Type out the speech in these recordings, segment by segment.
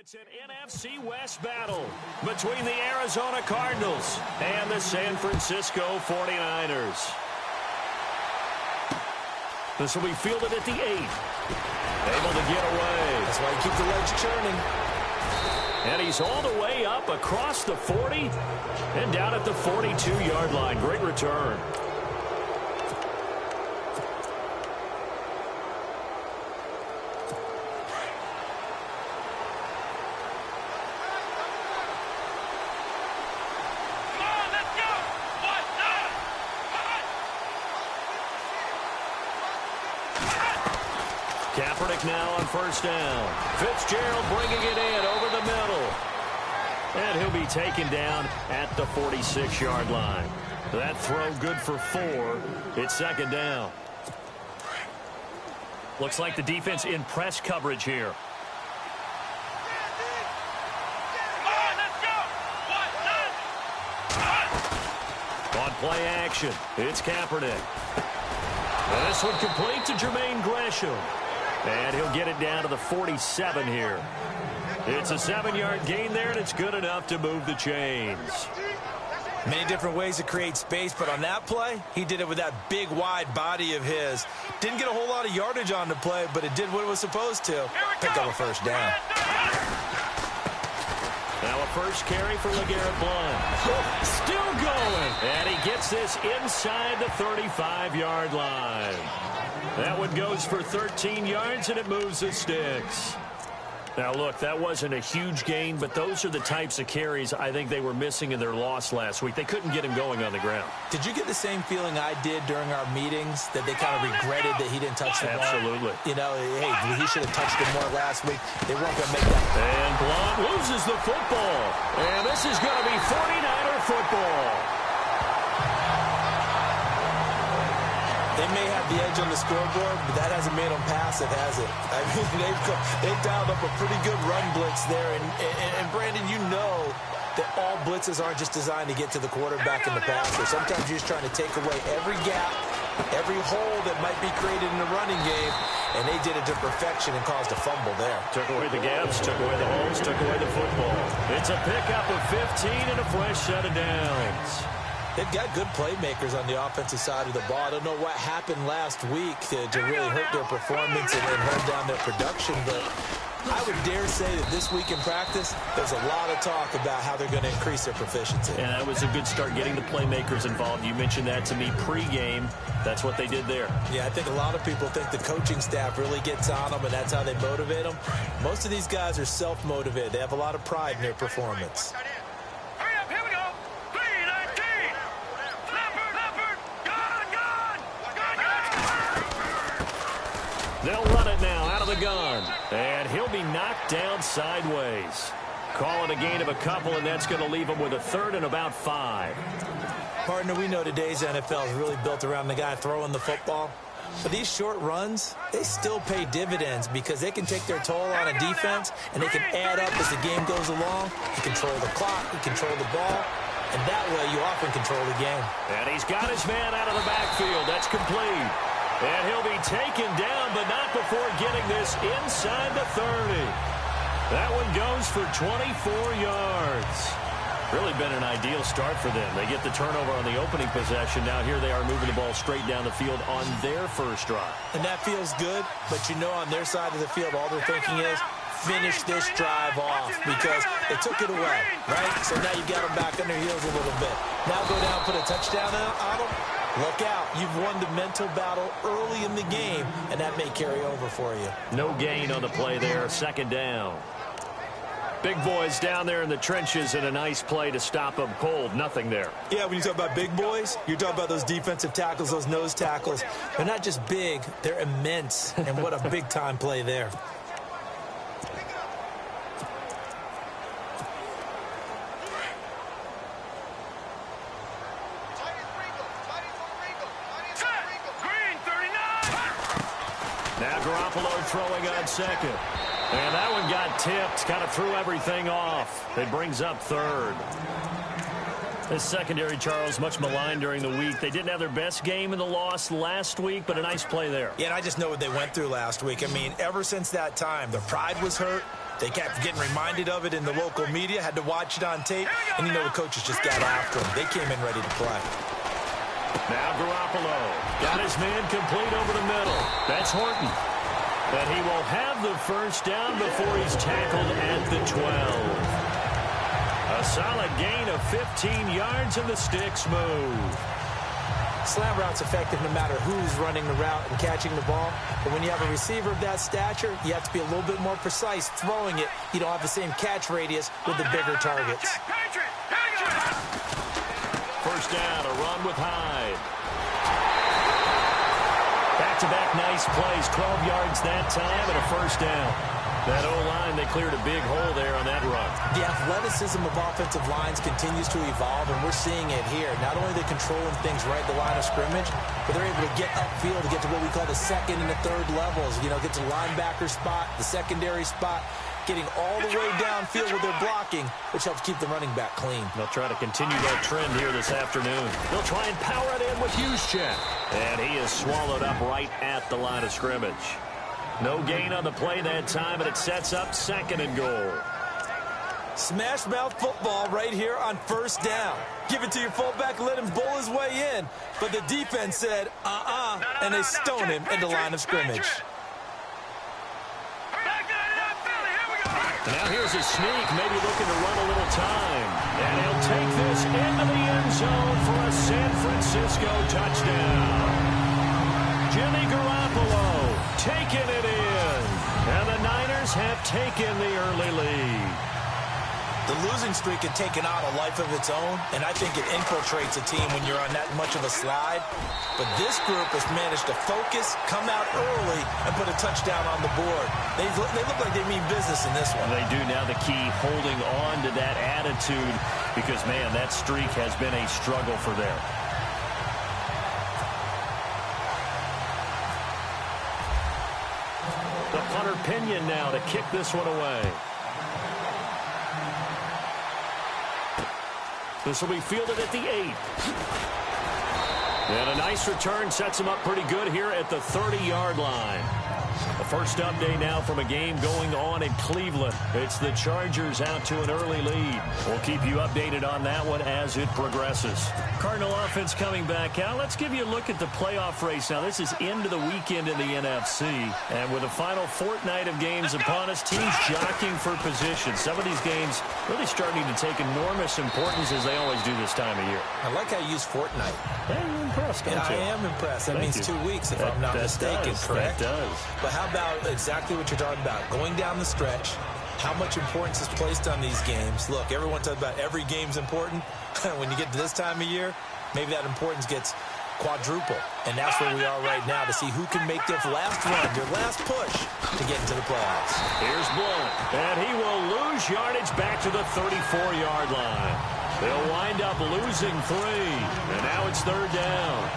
It's an NFC West battle between the Arizona Cardinals and the San Francisco 49ers. This will be fielded at the 8. Able to get away. That's why you keep the legs churning. And he's all the way up across the 40 and down at the 42-yard line. Great return. Kaepernick now on first down. Fitzgerald bringing it in over the middle. And he'll be taken down at the 46-yard line. That throw good for 4. It's second down. Looks like the defense in press coverage here. On play action, it's Kaepernick. And this one complete to Jermaine Gresham. And he'll get it down to the 47 here. It's a 7-yard gain there, and it's good enough to move the chains. Many different ways to create space, but on that play, he did it with that big, wide body of his. Didn't get a whole lot of yardage on the play, but it did what it was supposed to. Pick up a first down. Now a first carry for LeGarrette Blount. Still going. And he gets this inside the 35-yard line. That one goes for 13 yards, and it moves the sticks. Now, look, that wasn't a huge gain, but those are the types of carries I think they were missing in their loss last week. They couldn't get him going on the ground. Did you get the same feeling I did during our meetings, that they kind of regretted that he didn't touch the ball? Absolutely. You know, hey, he should have touched it more last week. They weren't going to make that. And Blount loses the football. And this is going to be 49er football. They may have the edge on the scoreboard, but that hasn't made them passive, has it? I mean, they've dialed up a pretty good run blitz there. And Brandon, you know that all blitzes aren't just designed to get to the quarterback and the passer. Sometimes you're just trying to take away every gap, every hole that might be created in the running game, and they did it to perfection and caused a fumble there. Took away the gaps, took away the holes, took away the football. It's a pickup of 15 and a fresh set of downs. They've got good playmakers on the offensive side of the ball. I don't know what happened last week to really hurt their performance and hold down their production, but I would dare say that this week in practice, there's a lot of talk about how they're going to increase their proficiency. And that was a good start, getting the playmakers involved. You mentioned that to me pregame. That's what they did there. Yeah, I think a lot of people think the coaching staff really gets on them, and that's how they motivate them. Most of these guys are self-motivated. They have a lot of pride in their performance. They'll run it now out of the gun. And he'll be knocked down sideways. Call it a gain of a couple, and that's going to leave him with a third and about 5. Partner, we know today's NFL is really built around the guy throwing the football. But these short runs, they still pay dividends because they can take their toll on a defense, and they can add up as the game goes along. You control the clock, you control the ball, and that way you often control the game. And he's got his man out of the backfield. That's complete. And he'll be taken down, but not before getting this inside the 30. That one goes for 24 yards. Really been an ideal start for them. They get the turnover on the opening possession. Now here they are moving the ball straight down the field on their first drive. And that feels good, but you know on their side of the field, all they're thinking is, finish this drive off because they took it away, right? So now you got them back on their heels a little bit. Now go down, put a touchdown on them. Look out. You've won the mental battle early in the game, and that may carry over for you. No gain on the play there. Second down. Big boys down there in the trenches, and a nice play to stop them cold. Nothing there. Yeah, when you talk about big boys, you're talking about those defensive tackles, those nose tackles. They're not just big, they're immense, and what a big-time play there. Now Garoppolo throwing on second. And that one got tipped, kind of threw everything off. It brings up third. This secondary, Charles, much maligned during the week. They didn't have their best game in the loss last week, but a nice play there. Yeah, and I just know what they went through last week. I mean, ever since that time, their pride was hurt. They kept getting reminded of it in the local media, had to watch it on tape, and you know the coaches just got after them. They came in ready to play. Now Garoppolo got his man complete over the middle. That's Horton. And he will have the first down before he's tackled at the 12. A solid gain of 15 yards, and the sticks move. Slant route's effective no matter who's running the route and catching the ball. But when you have a receiver of that stature, you have to be a little bit more precise throwing it. You don't have the same catch radius with the bigger targets. First down, a run with Hyde. Back-to-back nice plays, 12 yards that time, and a first down. That O-line, they cleared a big hole there on that run. The athleticism of offensive lines continues to evolve, and we're seeing it here. Not only are they controlling things right at the line of scrimmage, but they're able to get upfield to get to what we call the second and the third levels. You know, get to the linebacker spot, the secondary spot, getting all the way downfield with their blocking, which helps keep the running back clean. They'll try to continue that trend here this afternoon. They'll try and power it in with Juszczyk. And he is swallowed up right at the line of scrimmage. No gain on the play that time, and it sets up second and goal. Smash mouth football right here on first down. Give it to your fullback, let him bull his way in. But the defense said, and they stone him in the line of scrimmage. Now here's a sneak, maybe looking to run a little time. And he'll take this into the end zone for a San Francisco touchdown. Jimmy Garoppolo taking it in. And the Niners have taken the early lead. The losing streak had taken on a life of its own, and I think it infiltrates a team when you're on that much of a slide. But this group has managed to focus, come out early, and put a touchdown on the board. They look like they mean business in this one. They do. Now the key, holding on to that attitude, because, man, that streak has been a struggle for them. The punter Pinion now to kick this one away. This will be fielded at the 8. And a nice return sets him up pretty good here at the 30-yard line. The first update now from a game going on in Cleveland. It's the Chargers out to an early lead. We'll keep you updated on that one as it progresses. Cardinal offense coming back out. Let's give you a look at the playoff race. Now, this is into the weekend in the NFC. And with the final fortnight of games upon us, teams jockeying for position. Some of these games really starting to take enormous importance as they always do this time of year. I like how you use fortnight. Hey, you're impressed, don't you? I am impressed. That means 2 weeks, if I'm not mistaken, correct? That does. But how about exactly what you're talking about? Going down the stretch, how much importance is placed on these games? Look, everyone talks about every game's important. When you get to this time of year, maybe that importance gets quadruple. And that's where we are right now to see who can make their last run, their last push to get into the playoffs. Here's Blunt, and he will lose yardage back to the 34-yard line. They'll wind up losing 3, and now it's third down.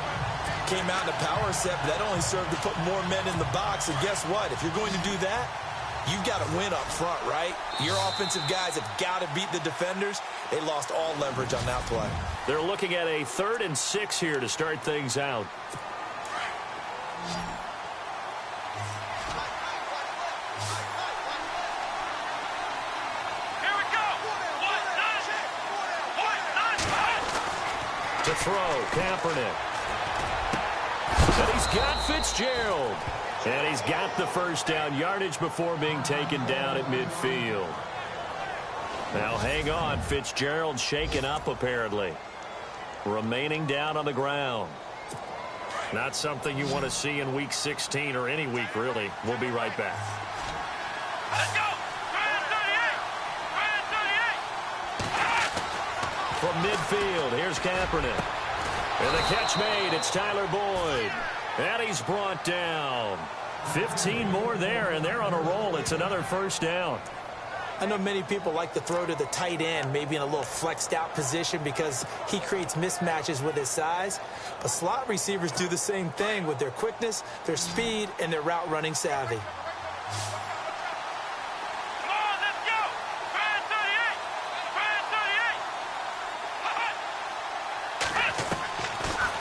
Came out in a power set, but that only served to put more men in the box. And guess what? If you're going to do that, you've got to win up front, right? Your offensive guys have got to beat the defenders. They lost all leverage on that play. They're looking at a 3rd and 6 here to start things out. Here we go. To throw, Kaepernick. And he's got Fitzgerald. And he's got the first down yardage before being taken down at midfield. Now hang on, Fitzgerald shaken up apparently. Remaining down on the ground. Not something you want to see in week 16 or any week really. We'll be right back. Let's go. From midfield, here's Kaepernick. And the catch made, it's Tyler Boyd. And he's brought down. 15 more there, and they're on a roll. It's another first down. I know many people like to throw to the tight end, maybe in a little flexed out position because he creates mismatches with his size. But slot receivers do the same thing with their quickness, their speed, and their route running savvy.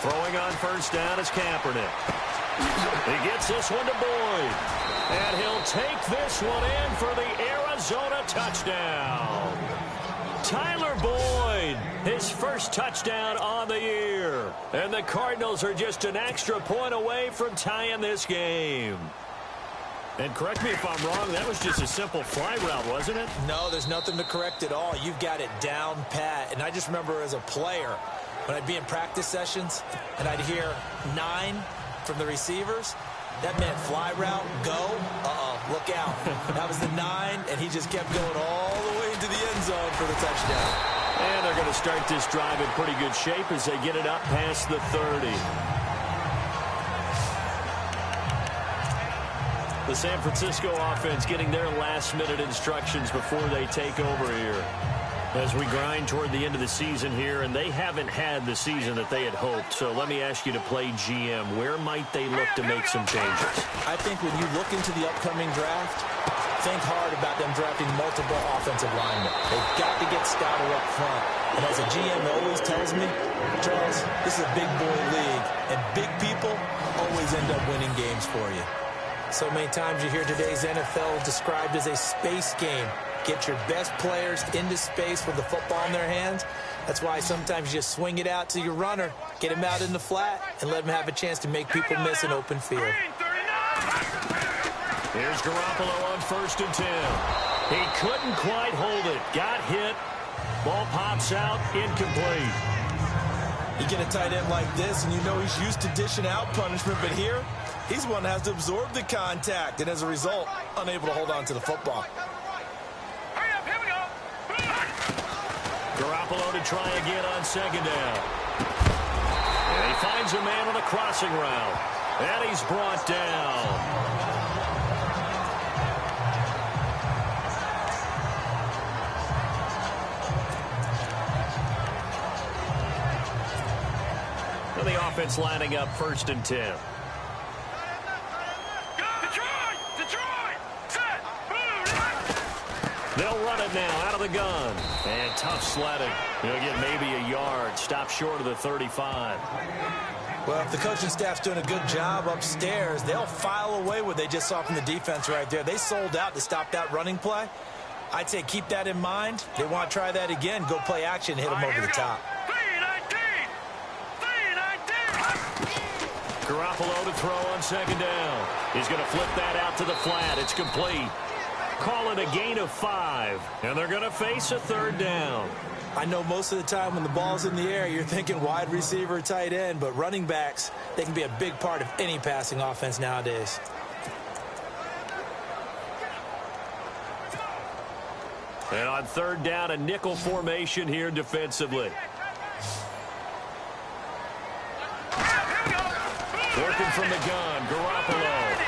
Throwing on first down is Kaepernick. He gets this one to Boyd. And he'll take this one in for the Arizona Arizona touchdown. Tyler Boyd, his first touchdown on the year. And the Cardinals are just an extra point away from tying this game. And correct me if I'm wrong, that was just a simple fly route, wasn't it? No, there's nothing to correct at all. You've got it down pat. And I just remember as a player, when I'd be in practice sessions and I'd hear 9 from the receivers, that meant fly route, go, look out. That was the 9, and he just kept going all the way into the end zone for the touchdown. And they're going to start this drive in pretty good shape as they get it up past the 30. The San Francisco offense getting their last-minute instructions before they take over here. As we grind toward the end of the season here, and they haven't had the season that they had hoped. So let me ask you to play GM. Where might they look to make some changes? I think when you look into the upcoming draft, think hard about them drafting multiple offensive linemen. They've got to get stouter up front. And as a GM always tells me, Charles, this is a big boy league, and big people always end up winning games for you. So many times you hear today's NFL described as a space game. Get your best players into space with the football in their hands. That's why sometimes you just swing it out to your runner, get him out in the flat, and let him have a chance to make people miss an open field. Here's Garoppolo on 1st and 10. He couldn't quite hold it. Got hit. Ball pops out. Incomplete. You get a tight end like this, and you know he's used to dishing out punishment, but here, he's one that has to absorb the contact, and as a result, unable to hold on to the football. Garoppolo to try again on 2nd down. And he finds a man on a crossing route. And he's brought down. And the offense lining up 1st and 10. They'll run it now out of the gun. And tough sledding. He'll get maybe a yard. Stop short of the 35. Well, if the coaching staff's doing a good job upstairs, they'll file away what they just saw from the defense right there. They sold out to stop that running play. I'd say keep that in mind. They want to try that again. Go play action, hit them over the top. Garoppolo to throw on 2nd down. He's going to flip that out to the flat. It's complete. Call it a gain of 5, and they're going to face a 3rd down. I know most of the time when the ball's in the air, you're thinking wide receiver, tight end, but running backs, they can be a big part of any passing offense nowadays. And on 3rd down, a nickel formation here defensively. Working from the gun, Garoppolo.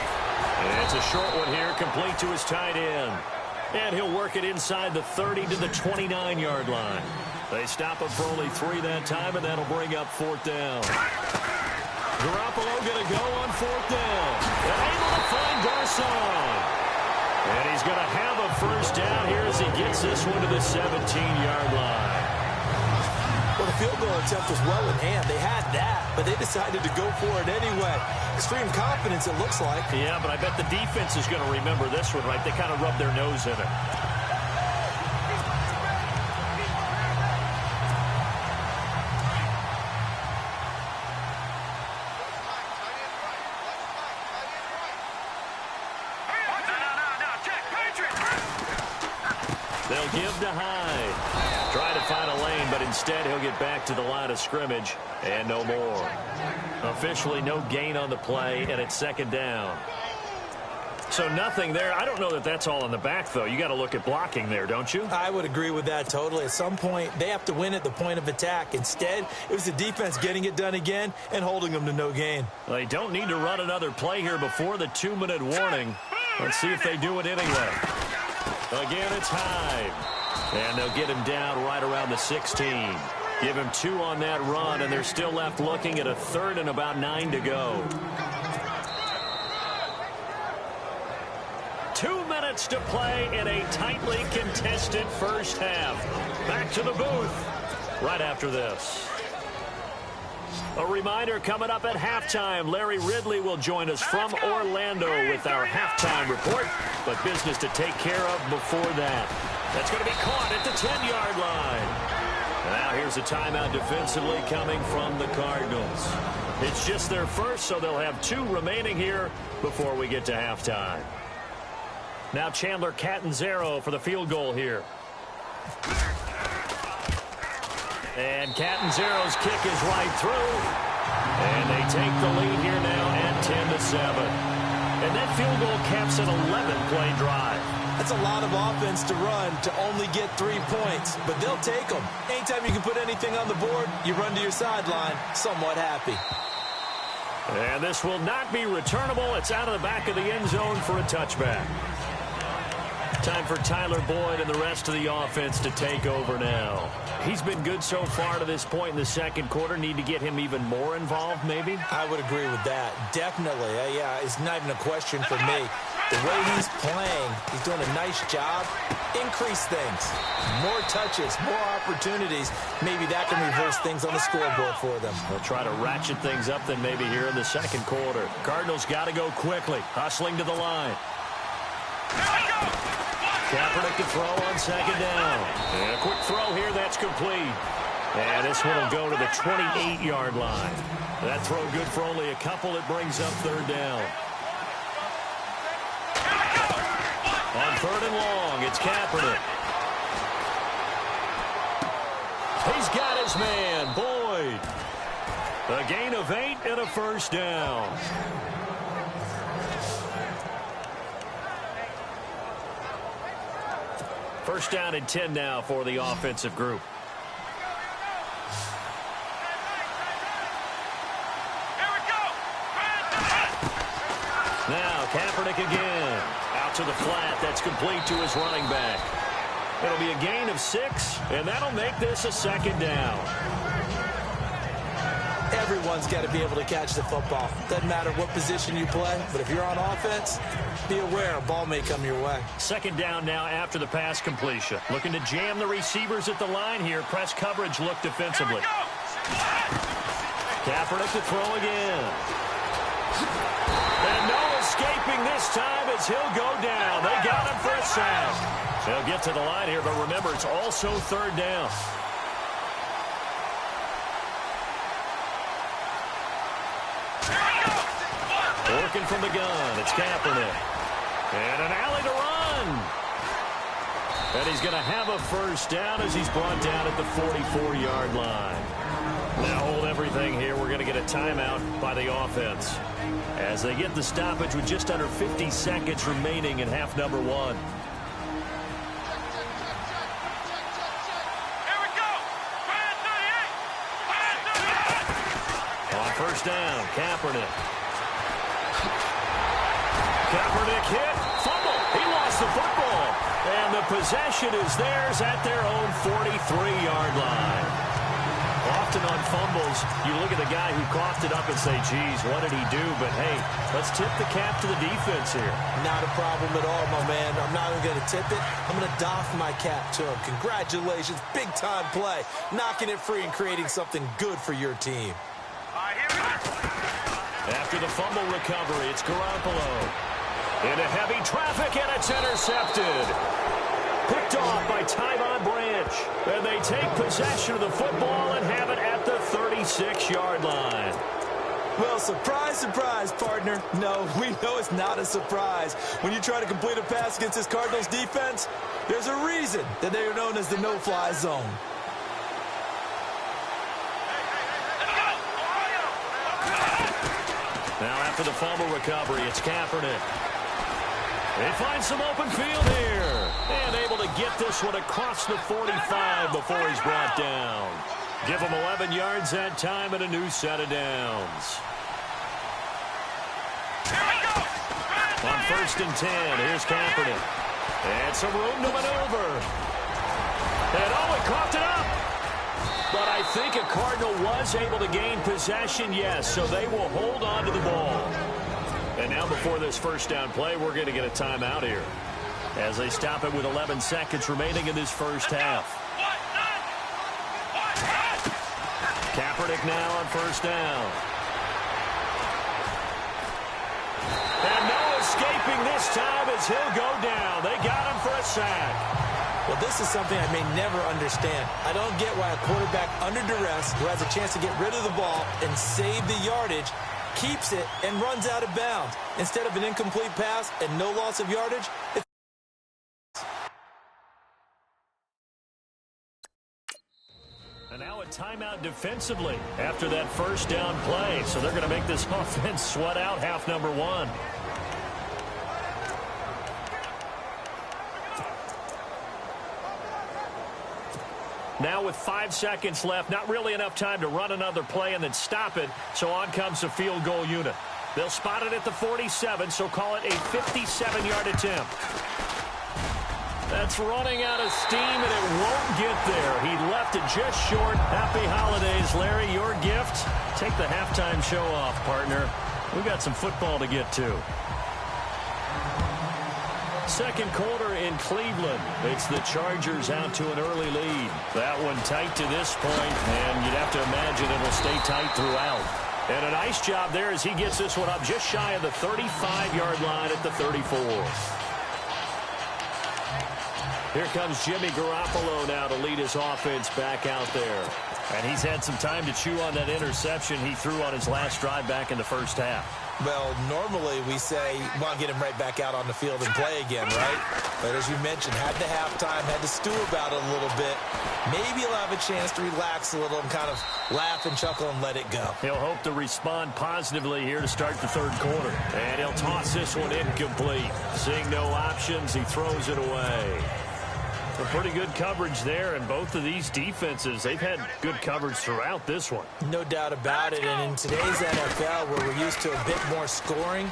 And it's a short one here, complete to his tight end. And he'll work it inside the 30 to the 29-yard line. They stop him for only 3 that time, and that'll bring up 4th down. Garoppolo going to go on 4th down. And able to find Garcon. And he's going to have a 1st down here as he gets this one to the 17-yard line. Well, the field goal attempt was well in hand. They had that, but they decided to go for it anyway. Extreme confidence, it looks like. Yeah, but I bet the defense is going to remember this one, right? They kind of rubbed their nose in it. They'll give to Hyde. Try to find a lane, but instead he'll get back to the line of scrimmage and no more. Officially no gain on the play, and it's 2nd down. So nothing there. I don't know that that's all in the back, though. You got to look at blocking there, don't you? I would agree with that totally. At some point, they have to win at the point of attack. Instead, it was the defense getting it done again and holding them to no gain. They don't need to run another play here before the 2-minute warning. Let's see if they do it anyway. Again, it's Hyde. And they'll get him down right around the 16. Give him 2 on that run, and they're still left looking at a 3rd and about 9 to go. 2 minutes to play in a tightly contested first half. Back to the booth right after this. A reminder, coming up at halftime, Larry Ridley will join us from Orlando with our halftime report, but business to take care of before that. That's going to be caught at the 10-yard line. Now here's a timeout defensively coming from the Cardinals. It's just their first, so they'll have 2 remaining here before we get to halftime. Now Chandler Catanzaro for the field goal here. And Catanzaro's kick is right through. And they take the lead here now at 10-7. And that field goal caps an 11-play drive. That's a lot of offense to run to only get 3 points, but they'll take them. Anytime you can put anything on the board, you run to your sideline somewhat happy. And this will not be returnable. It's out of the back of the end zone for a touchback. Time for Tyler Boyd and the rest of the offense to take over now. He's been good so far to this point in the second quarter. Need to get him even more involved, maybe? I would agree with that. Definitely. Yeah, it's not even a question for me. The way he's playing, he's doing a nice job. Increase things. More touches, more opportunities. Maybe that can reverse things on the scoreboard for them. They'll try to ratchet things up then maybe here in the second quarter. Cardinals got to go quickly. Hustling to the line. Kaepernick to throw on second down. And a quick throw here, that's complete. And this one will go to the 28-yard line. That throw good for only a couple. It brings up third down. On third and long, it's Kaepernick. He's got his man, Boyd. A gain of 8 and a first down. First down and 10 now for the offensive group. Here we go. Now Kaepernick again. Out to the flat. That's complete to his running back. It'll be a gain of 6, and that'll make this a second down. Everyone's got to be able to catch the football. Doesn't matter what position you play, but if you're on offense, be aware a ball may come your way. Second down now after the pass completion. Looking to jam the receivers at the line here. Press coverage look defensively. Kaepernick to throw again. And no escaping this time as he'll go down. They got him for a sack. They'll get to the line here, but remember, it's also third down. Working from the gun, it's Kaepernick. And an alley to run. And he's going to have a first down as he's brought down at the 44-yard line. Now hold everything here. We're going to get a timeout by the offense as they get the stoppage with just under 50 seconds remaining in half number 1. Here we go. 38. On first down, Kaepernick. Kaepernick hit, fumble. He lost the football. And the possession is theirs at their own 43-yard line. Often on fumbles, you look at the guy who coughed it up and say, geez, what did he do? But, hey, let's tip the cap to the defense here. Not a problem at all, my man. I'm not even going to tip it. I'm going to doff my cap to him. Congratulations. Big-time play. Knocking it free and creating something good for your team. All right, here we go. After the fumble recovery, it's Garoppolo. Into heavy traffic, and it's intercepted. Picked off by Tyvon Branch. And they take possession of the football and have it at the 36-yard line. Well, surprise, surprise, partner. No, we know it's not a surprise. When you try to complete a pass against this Cardinals defense, there's a reason that they are known as the no-fly zone. Now after the fumble recovery, it's Kaepernick. They find some open field here. And able to get this one across the 45 before he's brought down. Give him 11 yards that time and a new set of downs. On first and 10, here's Kaepernick. And some room to maneuver. And he coughed it up. But I think a Cardinal was able to gain possession, yes, so they will hold on to the ball. And now before this first down play, we're going to get a timeout here as they stop it with 11 seconds remaining in this first half. Kaepernick now on first down. And no escaping this time as he'll go down. They got him for a sack. Well, this is something I may never understand. I don't get why a quarterback under duress who has a chance to get rid of the ball and save the yardage keeps it and runs out of bounds. Instead of an incomplete pass and no loss of yardage, it's and now a timeout defensively after that first down play. So they're going to make this offense sweat out half number one. Now with 5 seconds left, not really enough time to run another play and then stop it. So on comes the field goal unit. They'll spot it at the 47, so call it a 57-yard attempt. That's running out of steam, and it won't get there. He left it just short. Happy holidays, Larry. Your gift? Take the halftime show off, partner. We've got some football to get to. Second quarter in Cleveland. It's the Chargers out to an early lead. That one tight to this point, and you'd have to imagine it'll stay tight throughout. And a nice job there as he gets this one up just shy of the 35-yard line at the 34. Here comes Jimmy Garoppolo now to lead his offense back out there. And he's had some time to chew on that interception he threw on his last drive back in the first half. Well, normally we say, well, get him right back out on the field and play again, right? But as you mentioned, had the halftime, had to stew about it a little bit. Maybe he'll have a chance to relax a little and kind of laugh and chuckle and let it go. He'll hope to respond positively here to start the third quarter. And he'll toss this one incomplete. Seeing no options, he throws it away. A pretty good coverage there, and both of these defenses, they've had good coverage throughout this one. No doubt about it, and in today's NFL, where we're used to a bit more scoring,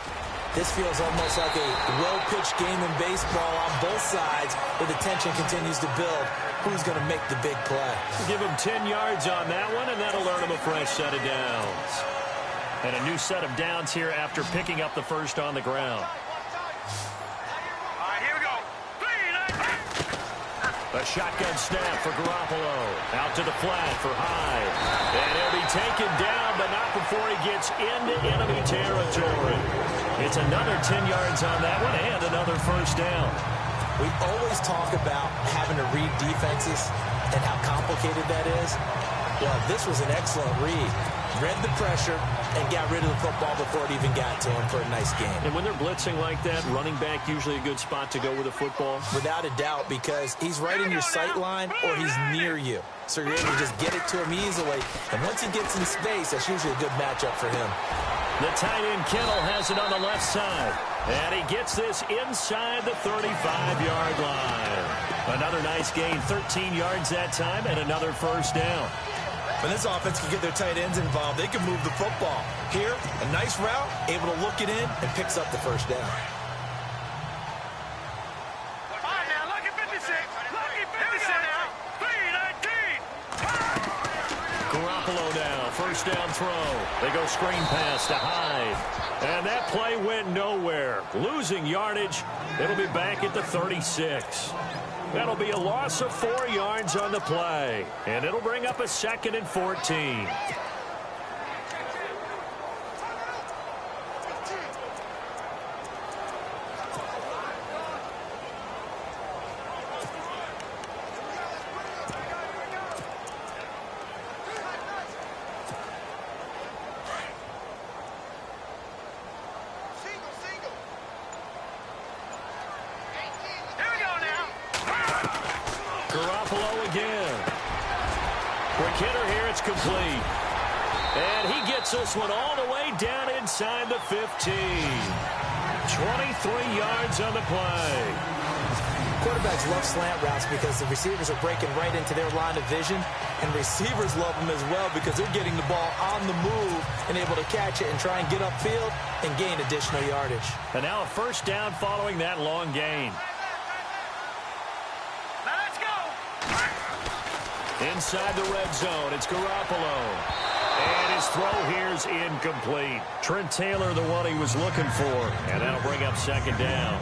this feels almost like a well-pitched game in baseball on both sides, where the tension continues to build. Who's going to make the big play? Give him 10 yards on that one, and that'll earn him a fresh set of downs. And a new set of downs here after picking up the first on the ground. A shotgun snap for Garoppolo. Out to the flat for Hyde. And he'll be taken down, but not before he gets into enemy territory. It's another 10 yards on that one and another first down. We always talk about having to read defenses and how complicated that is. Well, this was an excellent read. Read the pressure and got rid of the football before it even got to him for a nice game. And when they're blitzing like that, running back usually a good spot to go with a football? Without a doubt, because he's right in your sight line or he's near you. So you're able to just get it to him easily. And once he gets in space, that's usually a good matchup for him. The tight end Kittle has it on the left side. And he gets this inside the 35-yard line. Another nice gain, 13 yards that time, and another first down. When this offense can get their tight ends involved, they can move the football. Here, a nice route, able to look it in, and picks up the first down. All right, now, lucky 56. Lucky 56 now. 319. Garoppolo now, first down throw. They go screen pass to Hyde. And that play went nowhere. Losing yardage. It'll be back at the 36. That'll be a loss of 4 yards on the play. And it'll bring up a 2nd and 14. Complete. And he gets this one all the way down inside the 15. 23 yards on the play. Quarterbacks love slant routes because the receivers are breaking right into their line of vision, and receivers love them as well because they're getting the ball on the move and able to catch it and try and get upfield and gain additional yardage. And now a first down following that long gain. Inside the red zone, it's Garoppolo. And his throw here's incomplete. Trent Taylor, the one he was looking for. And that'll bring up 2nd down.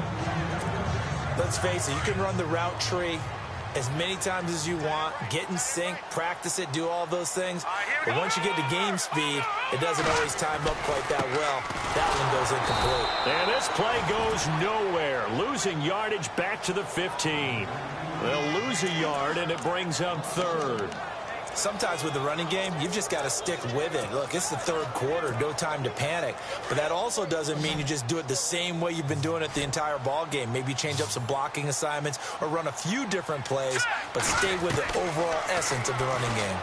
Let's face it, you can run the route tree as many times as you want, get in sync, practice it, do all those things. But once you get to game speed, it doesn't always time up quite that well. That one goes incomplete. And this play goes nowhere. Losing yardage back to the 15. They'll lose a yard, and it brings up third. Sometimes with the running game, you've just got to stick with it. Look, it's the third quarter, no time to panic. But that also doesn't mean you just do it the same way you've been doing it the entire ball game. Maybe change up some blocking assignments or run a few different plays, but stay with the overall essence of the running game.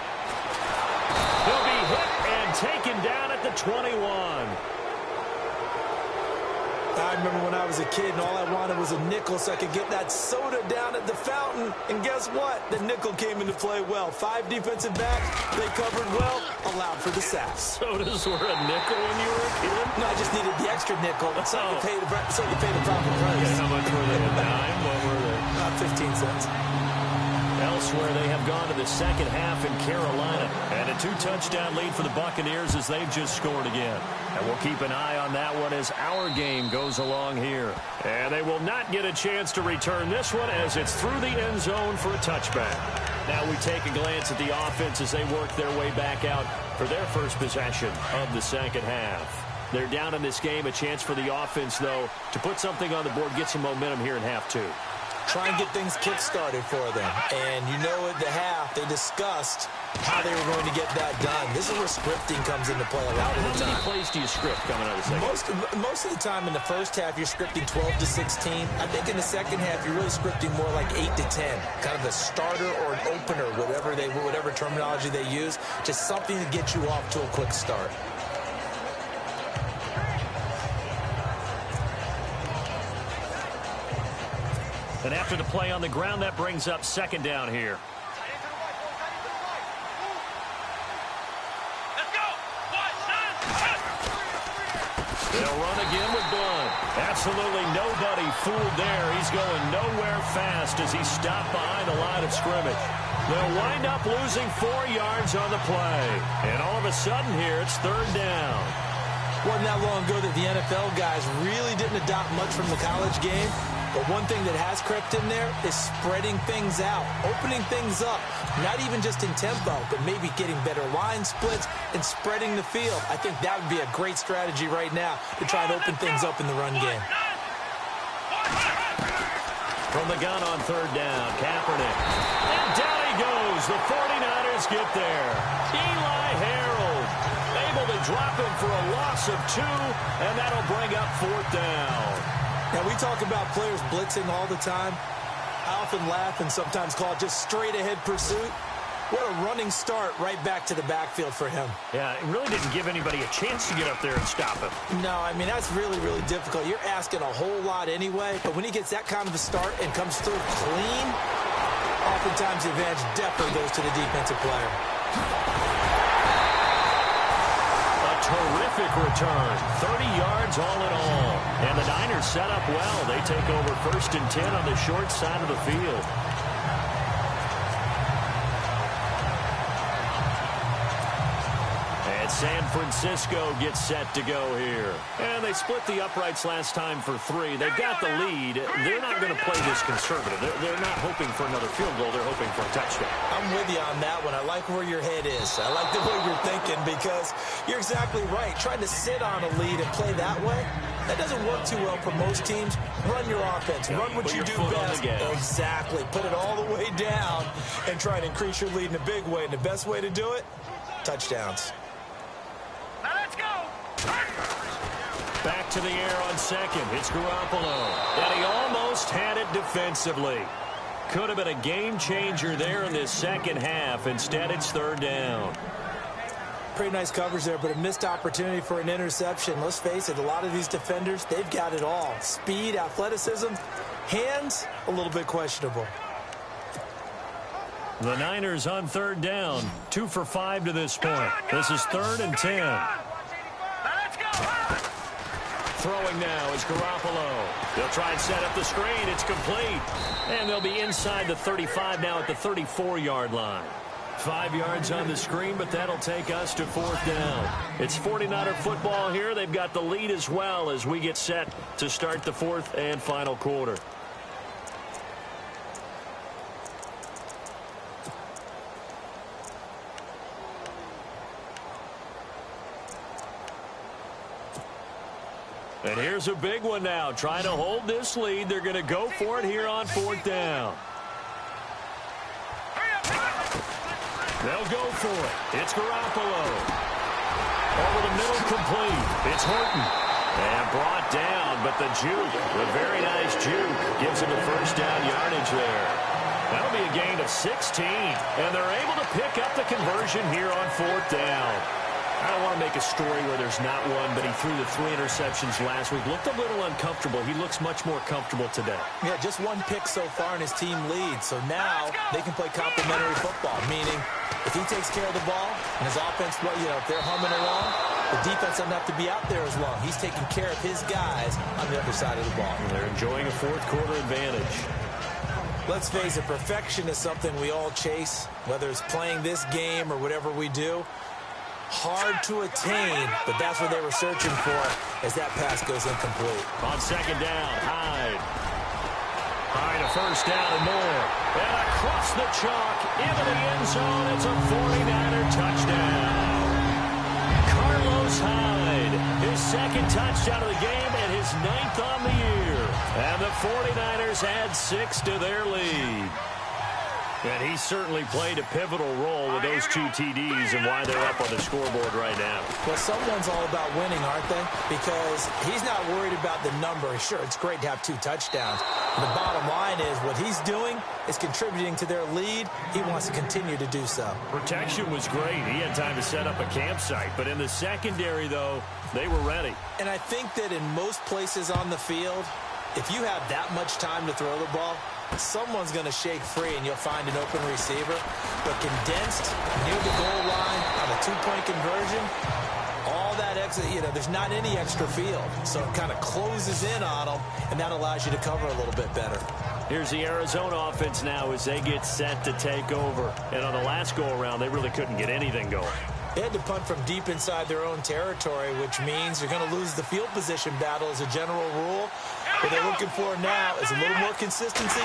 He'll be hit and taken down at the 21. I remember when I was a kid and all I wanted was a nickel so I could get that soda down at the fountain. And guess what? The nickel came into play well. 5 defensive backs, they covered well, allowed for the sacks. Sodas were a nickel when you were a kid? No, I just needed the extra nickel so you pay the proper price. Yeah, how much were they? A dime? What were they? 15 cents. Elsewhere, they have gone to the second half in Carolina. And a 2-touchdown lead for the Buccaneers as they've just scored again. And we'll keep an eye on that one as our game goes along here. And they will not get a chance to return this one as it's through the end zone for a touchback. Now we take a glance at the offense as they work their way back out for their first possession of the second half. They're down in this game. A chance for the offense, though, to put something on the board, get some momentum here in half two. Try and get things kick-started for them. And you know at the half, they discussed how they were going to get that done. This is where scripting comes into play a lot of the time. How many plays do you script coming out of the second? Most of the time in the first half, you're scripting 12 to 16. I think in the second half, you're really scripting more like 8 to 10. Kind of a starter or an opener, whatever terminology they use. Just something to get you off to a quick start. And after the play on the ground, that brings up second down here. Let's go. They'll run again with Blunt. Absolutely nobody fooled there. He's going nowhere fast as he's stopped behind the line of scrimmage. They'll wind up losing 4 yards on the play. And all of a sudden here, it's third down. Wasn't that long ago that the NFL guys really didn't adopt much from the college game. But one thing that has crept in there is spreading things out, opening things up, not even just in tempo, but maybe getting better line splits and spreading the field. I think that would be a great strategy right now to try and open things up in the run game. From the gun on third down, Kaepernick. And down he goes. The 49ers get there. Eli Harold able to drop him for a loss of 2, and that'll bring up fourth down. Now, we talk about players blitzing all the time. I often laugh and sometimes call it just straight-ahead pursuit. What a running start right back to the backfield for him. Yeah, it really didn't give anybody a chance to get up there and stop him. No, I mean, that's really, really difficult. You're asking a whole lot anyway, but when he gets that kind of a start and comes through clean, oftentimes the advantage definitely goes to the defensive player. Terrific return. 30 yards all in all. And the Niners set up well. They take over 1st and 10 on the short side of the field. And San Francisco gets set to go here. And they split the uprights last time for 3. They've got the lead. They're not going to play this conservative. They're not hoping for another field goal. They're hoping for a touchdown. I'm with you on that one. I like where your head is. I like the way you're thinking because you're exactly right. Trying to sit on a lead and play that way, that doesn't work too well for most teams. Run your offense. Run what you do best. Exactly. Put it all the way down and try and increase your lead in a big way. And the best way to do it, touchdowns. Now let's go. Back to the air on second. It's Garoppolo. And he almost had it defensively. Could have been a game changer there in this second half. Instead, it's third down. Pretty nice coverage there, but a missed opportunity for an interception. Let's face it, a lot of these defenders, they've got it all. Speed, athleticism, hands, a little bit questionable. The Niners on third down. 2 for 5 to this point. This is 3rd and 10. Now let's go. Throwing now is Garoppolo. They'll try and set up the screen. It's complete. And they'll be inside the 35 now at the 34-yard line. 5 yards on the screen, but that'll take us to 4th down. It's 49er football here. They've got the lead as well as we get set to start the 4th and final quarter. And here's a big one now. Trying to hold this lead. They're going to go for it here on 4th down. They'll go for it. It's Garoppolo. Over the middle, complete. It's Horton. And brought down, but the juke, the very nice juke, gives him the first down yardage there. That'll be a gain of 16. And they're able to pick up the conversion here on 4th down. I don't want to make a story where there's not one, but he threw the 3 interceptions last week. Looked a little uncomfortable. He looks much more comfortable today. Yeah, just 1 pick so far and his team leads. So now they can play complementary football, meaning if he takes care of the ball and his offense, well, you know, if they're humming along, the defense doesn't have to be out there as long. He's taking care of his guys on the other side of the ball. And they're enjoying a 4th quarter advantage. Let's face it, perfection is something we all chase, whether it's playing this game or whatever we do. Hard to attain, but that's what they were searching for as that pass goes incomplete. On 2nd down, Hyde. Hyde a first down and more. And across the chalk into the end zone. It's a 49er touchdown. Carlos Hyde, his 2nd touchdown of the game and his 9th on the year. And the 49ers add 6 to their lead. And he certainly played a pivotal role with those 2 TDs and why they're up on the scoreboard right now. Well, someone's all about winning, aren't they? Because he's not worried about the number. Sure, it's great to have 2 touchdowns. The bottom line is what he's doing is contributing to their lead. He wants to continue to do so. Protection was great. He had time to set up a campsite. But in the secondary, though, they were ready. And I think that in most places on the field, if you have that much time to throw the ball, someone's going to shake free and you'll find an open receiver. But condensed near the goal line on a 2-point conversion, all that extra, you know, there's not any extra field. So it kind of closes in on them, and that allows you to cover a little bit better. Here's the Arizona offense now as they get set to take over. And on the last go-around, they really couldn't get anything going. They had to punt from deep inside their own territory, which means you're going to lose the field position battle as a general rule. What they're looking for now is a little more consistency,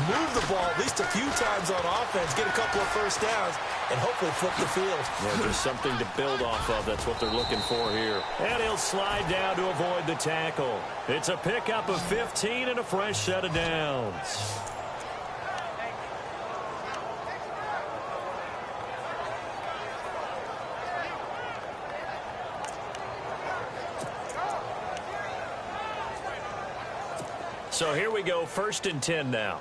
move the ball at least a few times on offense, get a couple of first downs, and hopefully flip the field. Yeah, there's something to build off of. That's what they're looking for here. And he'll slide down to avoid the tackle. It's a pickup of 15 and a fresh set of downs. So here we go, 1st and 10 now.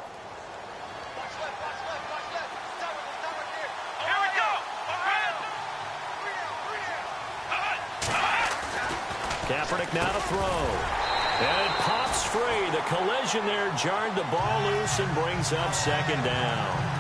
Kaepernick now to throw. And it pops free. The collision there jarred the ball loose and brings up 2nd down.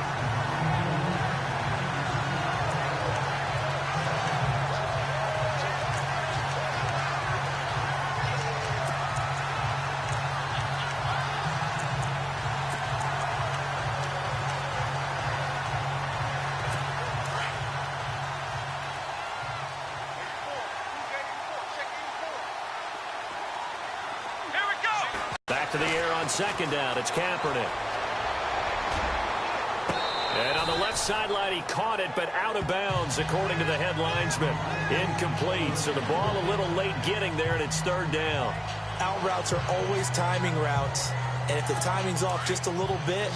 Back to the air on 2nd down. It's Kaepernick. And on the left sideline, he caught it, but out of bounds, according to the head linesman. Incomplete. So the ball a little late getting there, and it's 3rd down. Out routes are always timing routes. And if the timing's off just a little bit,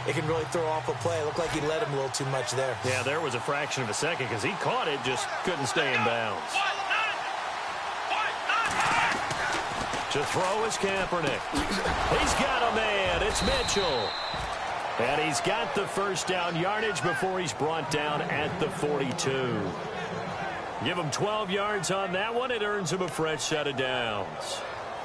it can really throw off a play. It looked like he led him a little too much there. Yeah, there was a fraction of a second because he caught it, just couldn't stay in bounds. To throw is Kaepernick. He's got a man. It's Mitchell. And he's got the first down yardage before he's brought down at the 42. Give him 12 yards on that one. It earns him a fresh set of downs.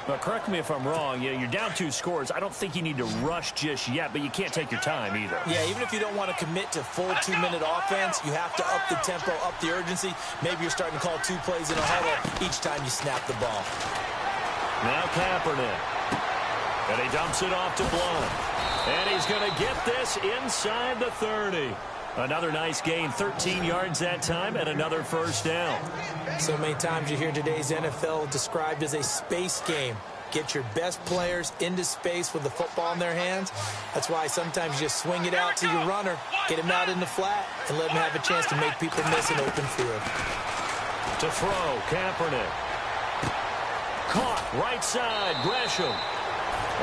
But correct me if I'm wrong. Yeah, you're down 2 scores. I don't think you need to rush just yet, but you can't take your time either. Yeah, even if you don't want to commit to full 2-minute offense, you have to up the tempo, up the urgency. Maybe you're starting to call 2 plays in a huddle each time you snap the ball. Now Kaepernick. And he dumps it off to Blunt. And he's going to get this inside the 30. Another nice gain, 13 yards that time, and another first down. So many times you hear today's NFL described as a space game. Get your best players into space with the football in their hands. That's why sometimes you just swing it out to your runner, get him out in the flat, and let him have a chance to make people miss an open field. To throw, Kaepernick. Caught. Right side. Gresham.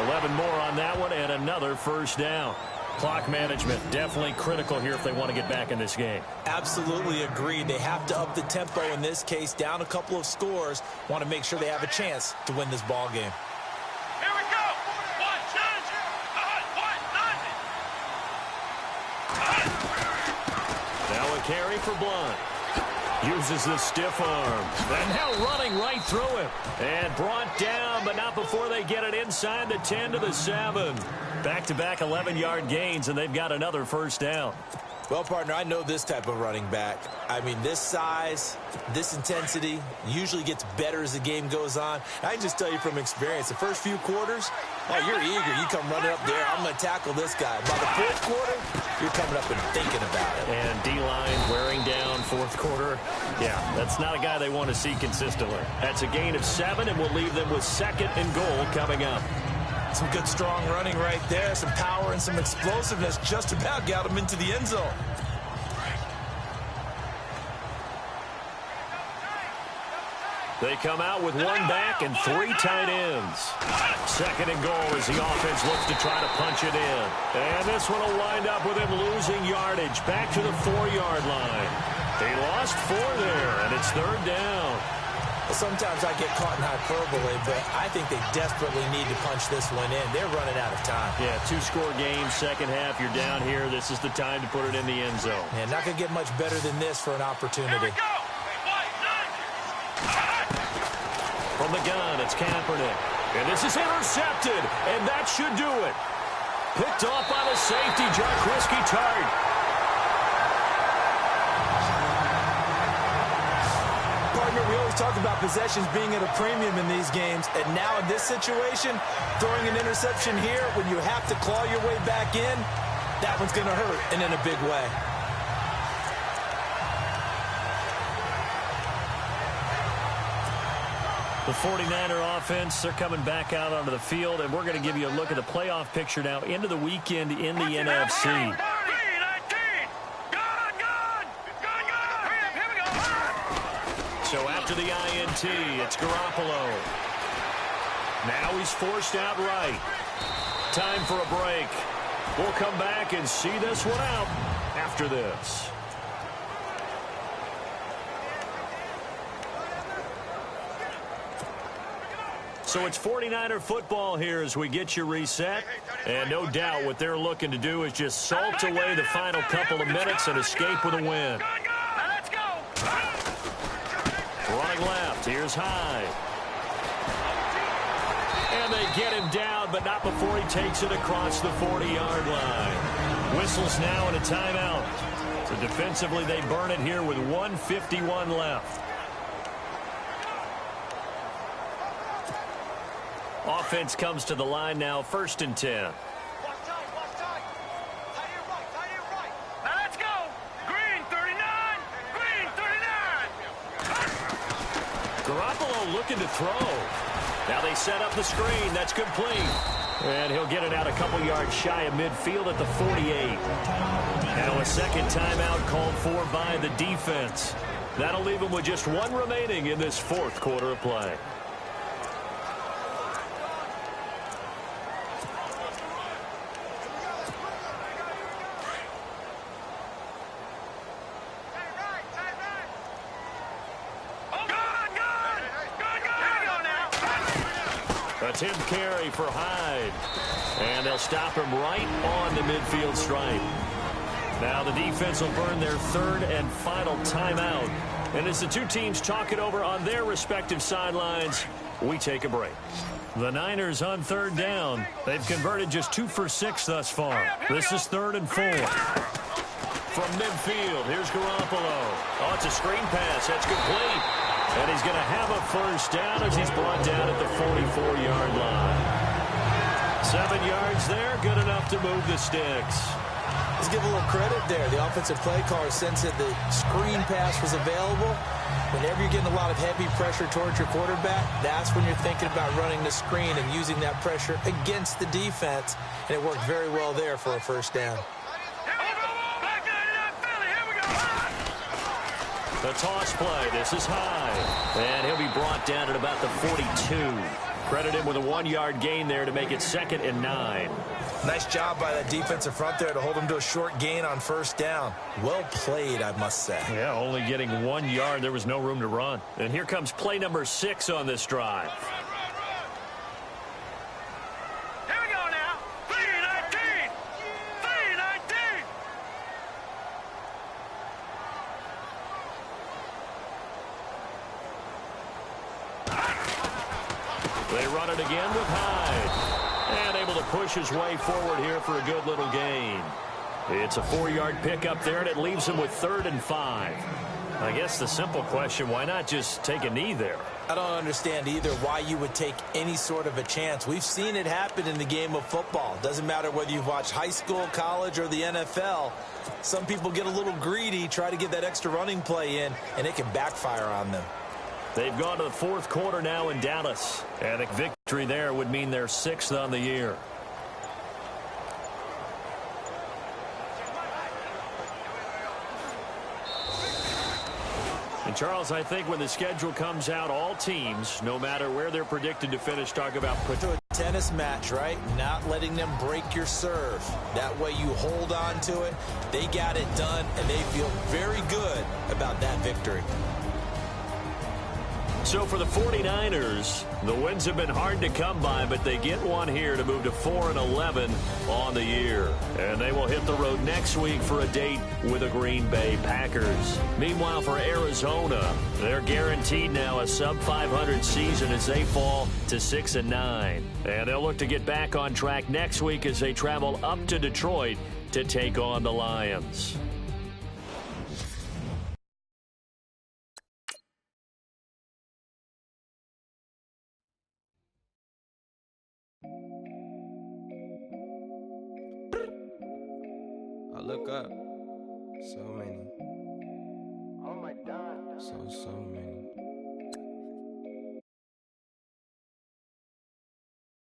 11 more on that one and another first down. Clock management definitely critical here if they want to get back in this game. Absolutely agreed. They have to up the tempo in this case, down a couple of scores. Want to make sure they have a chance to win this ball game. Here we go. Now a carry for Blunt. Uses the stiff arm. And now running right through him. And brought down, but not before they get it inside the 10 to the 7. Back-to-back 11-yard gains, and they've got another first down. Well, partner, I know this type of running back. I mean, this size, this intensity usually gets better as the game goes on. I can just tell you from experience, the first few quarters, oh, you're eager. You come running up there, I'm going to tackle this guy. By the fourth quarter, you're coming up and thinking about it. And D-line wearing down fourth quarter. Yeah, that's not a guy they want to see consistently. That's a gain of 7, and we'll leave them with 2nd and goal coming up. Some good, strong running right there. Some power and some explosiveness just about got him into the end zone. They come out with 1 back and 3 tight ends. 2nd and goal as the offense looks to try to punch it in. And this one will wind up with him losing yardage back to the 4-yard line. He lost 4 there, and it's 3rd down. Sometimes I get caught in hyperbole, but I think they desperately need to punch this one in. They're running out of time. Yeah, 2-score game, second half. You're down here. This is the time to put it in the end zone. And not going to get much better than this for an opportunity. From the gun, it's Kaepernick. And this is intercepted, and that should do it. Picked off by the safety, Jarkowski Tart. We always talk about possessions being at a premium in these games, and now in this situation, throwing an interception here when you have to claw your way back in, that one's going to hurt, and in a big way. The 49er offense, they're coming back out onto the field, and we're going to give you a look at the playoff picture now into the weekend in the NFC. So after the INT, it's Garoppolo. Now he's forced out right. Time for a break. We'll come back and see this one out after this. So it's 49er football here as we get you reset. And no doubt what they're looking to do is just salt away the final couple of minutes and escape with a win. Running left, here's Hyde. And they get him down, but not before he takes it across the 40-yard line. Whistles now and a timeout. So defensively, they burn it here with 1:51 left. Offense comes to the line now, 1st and 10. Garoppolo looking to throw. Now they set up the screen. That's complete. And he'll get it out a couple yards shy of midfield at the 48. Now a second timeout called for by the defense. That'll leave him with just 1 remaining in this 4th quarter of play. Attempt carry for Hyde. And they'll stop him right on the midfield stripe. Now the defense will burn their 3rd and final timeout. And as the two teams talk it over on their respective sidelines, we take a break. The Niners on 3rd down. They've converted just 2 for 6 thus far. This is 3rd and 4. From midfield, here's Garoppolo. Oh, it's a screen pass. That's complete. And he's going to have a first down as he's brought down at the 44-yard line. 7 yards there, good enough to move the sticks. Let's give a little credit there. The offensive play caller sensed that the screen pass was available. Whenever you're getting a lot of heavy pressure towards your quarterback, that's when you're thinking about running the screen and using that pressure against the defense. And it worked very well there for a first down. The toss play. This is high. And he'll be brought down at about the 42. Credit him with a 1-yard gain there to make it 2nd and 9. Nice job by that defensive front there to hold him to a short gain on 1st down. Well played, I must say. Yeah, only getting 1 yard. There was no room to run. And here comes play number 6 on this drive. Here we go now. vee625's. They run it again with Hyde. And able to push his way forward here for a good little gain. It's a 4-yard pickup there, and it leaves him with 3rd and 5. I guess the simple question, why not just take a knee there? I don't understand either why you would take any sort of a chance. We've seen it happen in the game of football. Doesn't matter whether you've watched high school, college, or the NFL. Some people get a little greedy, try to get that extra running play in, and it can backfire on them. They've gone to the 4th quarter now in Dallas. And a victory there would mean they're 6th on the year. And Charles, I think when the schedule comes out, all teams, no matter where they're predicted to finish, talk about to a tennis match, right? Not letting them break your serve. That way you hold on to it. They got it done, and they feel very good about that victory. So for the 49ers, the wins have been hard to come by, but they get one here to move to 4-11 on the year. And they will hit the road next week for a date with the Green Bay Packers. Meanwhile, for Arizona, they're guaranteed now a sub-500 season as they fall to 6-9. And they'll look to get back on track next week as they travel up to Detroit to take on the Lions. I look up, so many. Oh my God. So many.